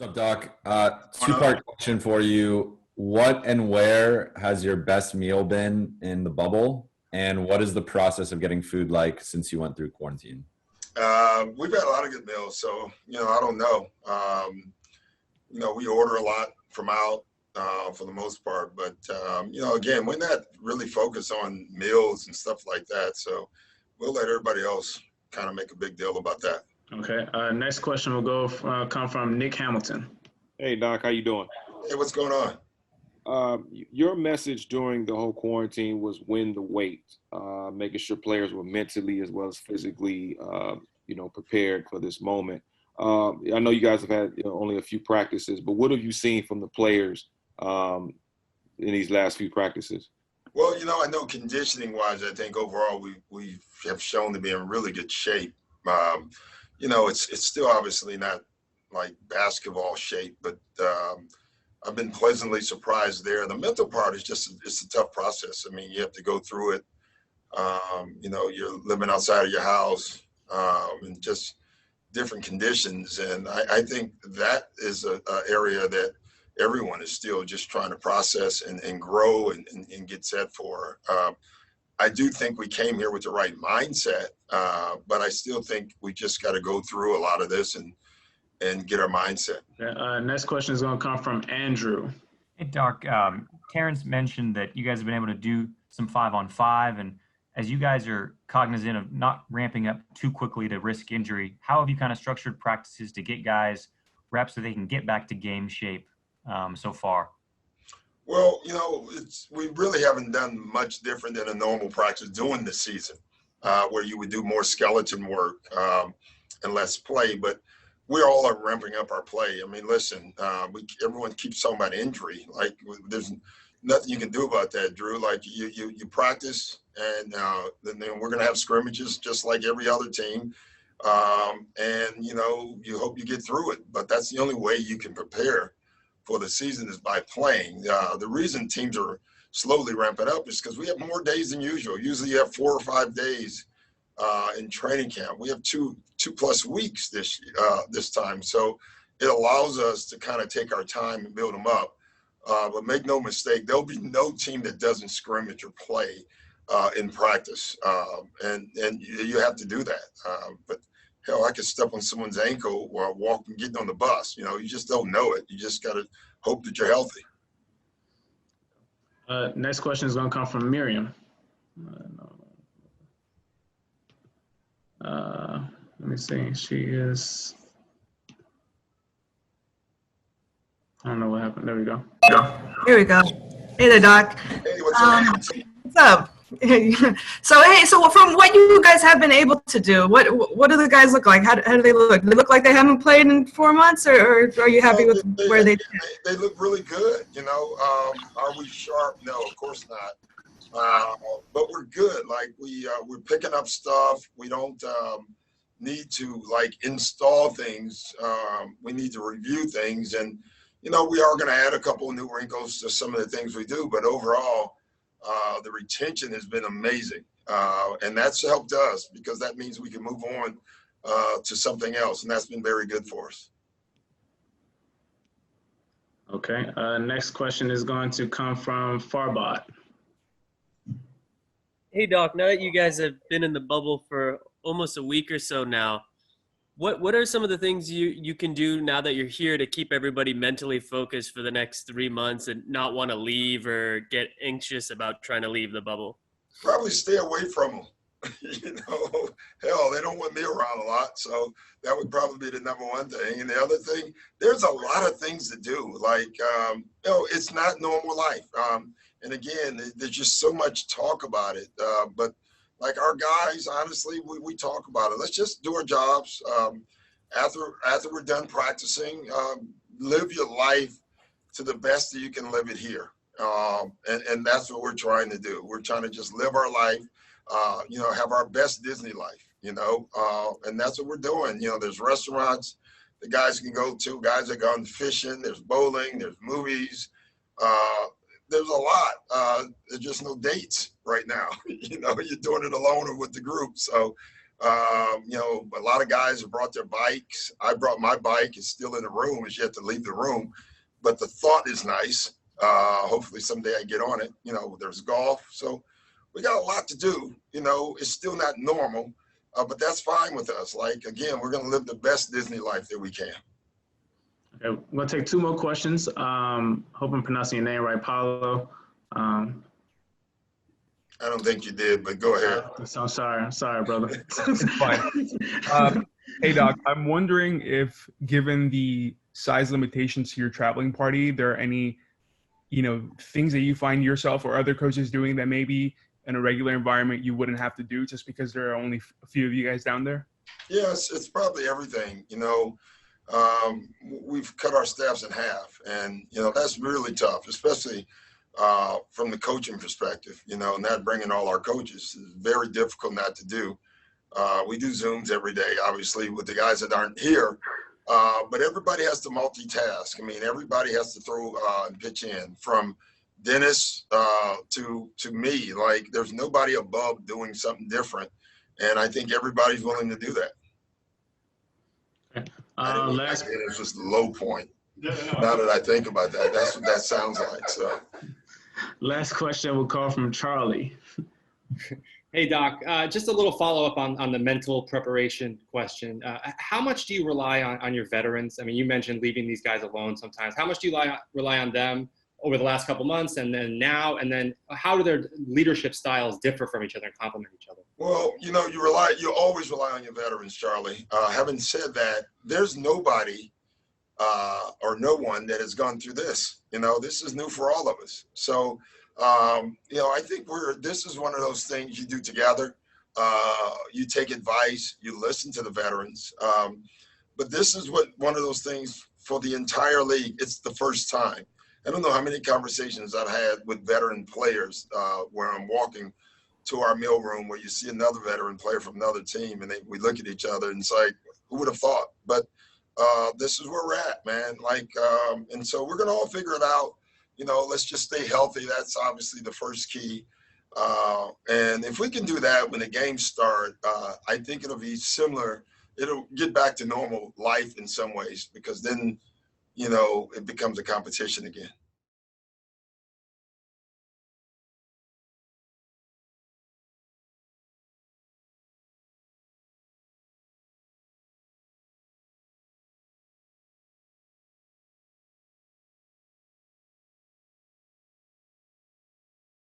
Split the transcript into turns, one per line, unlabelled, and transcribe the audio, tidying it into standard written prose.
What's up, Doc? Two-part question for you. What and where has your best meal been in the bubble? And what is the process of getting food like since you went through quarantine?
We've had a lot of good meals, so I don't know. We order a lot from out for the most part, but again, we're not really focused on meals and stuff like that. So we'll let everybody else kind of make a big deal about that.
Okay. Next question will come from Nick Hamilton.
Hey, Doc, how you doing?
Hey, what's going on?
Your message during the whole quarantine was win the weight, making sure players were mentally as well as physically, prepared for this moment. I know you guys have had only a few practices, but what have you seen from the players in these last few practices?
Well, I know conditioning-wise, I think overall we have shown to be in really good shape. It's still obviously not like basketball shape, but I've been pleasantly surprised there. The mental part is it's a tough process. I mean, you have to go through it. You're living outside of your house and just different conditions. And I think that is an area that everyone is still just trying to process and grow and get set for. I do think we came here with the right mindset, but I still think we just got to go through a lot of this and get our mindset.
Next question is going to come from Andrew.
Hey, Doc. Terrence mentioned that you guys have been able to do some 5-on-5, and as you guys are cognizant of not ramping up too quickly to risk injury, how have you kind of structured practices to get guys reps so they can get back to game shape so far?
Well, we really haven't done much different than a normal practice during the season, where you would do more skeleton work and less play. But we all are ramping up our play. I mean, listen, everyone keeps talking about injury. Like, there's nothing you can do about that, Drew. Like, you practice, and then we're going to have scrimmages just like every other team. And you hope you get through it. But that's the only way you can prepare for the season is by playing. The reason teams are slowly ramping up is because we have more days than usual. Usually you have 4 or 5 days in training camp. We have two plus weeks this time. So it allows us to kind of take our time and build them up. But make no mistake, there'll be no team that doesn't scrimmage or play in practice. And you have to do that. But hell, I could step on someone's ankle while getting on the bus. You just don't know it. You just got to hope that you're healthy.
Next question is going to come from Miriam. Let me see. She is. I don't know what happened. There we go.
Here we go. Hey there, Doc.
Hey, what's up?
What's up? So from what you guys have been able to do, what do the guys look like? How do they look? Do they look like they haven't played in 4 months, or are you happy with where they?
They look really good. Are we sharp? No, of course not. But we're good. Like we're picking up stuff. We don't need to install things. We need to review things, and we are going to add a couple of new wrinkles to some of the things we do. But overall, the retention has been amazing, and that's helped us because that means we can move on to something else, and that's been very good for us.
Okay. Next question is going to come from Farbot.
Hey, Doc. Now that you guys have been in the bubble for almost a week or so now, what are some of the things you can do now that you're here to keep everybody mentally focused for the next 3 months and not want to leave or get anxious about trying to leave the bubble?
Probably stay away from them. Hell, they don't want me around a lot, so that would probably be the number one thing. And the other thing, there's a lot of things to do. It's not normal life. And again, there's just so much talk about it. But like our guys, honestly, we talk about it. Let's just do our jobs. After we're done practicing, live your life to the best that you can live it here. And that's what we're trying to do. We're trying to just live our life, have our best Disney life, and that's what we're doing. There's restaurants the guys can go to, guys that gone fishing, there's bowling, there's movies. There's a lot. There's just no dates right now. You're doing it alone or with the group. So You know, a lot of guys have brought their bikes. I brought my bike. It's still in the room. It's yet to leave the room. But the thought is nice. Hopefully someday I get on it. You know, there's golf. So we got a lot to do. You know, it's still not normal, but that's fine with us. Like, again, we're going to live the best Disney life that we can.
Okay, I'm going to take two more questions. Hope I'm pronouncing your name right, Paulo.
I don't think you did, but go ahead.
So I'm sorry. I'm sorry, brother.
It's fine. Hey, Doc, I'm wondering if, given the size limitations to your traveling party, there are any, you know, things that you find yourself or other coaches doing that maybe in a regular environment you wouldn't have to do just because there are only a few of you guys down there?
Yes, it's probably everything. You know, we've cut our staffs in half, and, you know, that's really tough, especially from the coaching perspective, you know, not bringing all our coaches is very difficult not to do. We do Zooms every day, obviously, with the guys that aren't here, but everybody has to multitask. I mean, everybody has to throw and pitch in, from Dennis to me. Like, there's nobody above doing something different, and I think everybody's willing to do that. It's just the low point. Now that I think about that, that's what that sounds like. So.
Last question will call from Charlie.
Hey, Doc, just a little follow-up on the mental preparation question. How much do you rely on your veterans? I mean, you mentioned leaving these guys alone sometimes. How much do you rely on them over the last couple months and then now? And then how do their leadership styles differ from each other and complement each other? Well,
you know, you always rely on your veterans, Charlie. Having said that, there's nobody or no one that has gone through this. You know, this is new for all of us. So, you know, I think this is one of those things you do together. You take advice, you listen to the veterans. But this is one of those things for the entire league. It's the first time. I don't know how many conversations I've had with veteran players where I'm walking to our meal room where you see another veteran player from another team, and we look at each other and it's like, who would have thought? But this is where we're at, man. Like, and so we're going to all figure it out. You know, let's just stay healthy. That's obviously the first key. And if we can do that when the games start, I think it'll be similar. It'll get back to normal life in some ways, because then, you know, it becomes a competition again.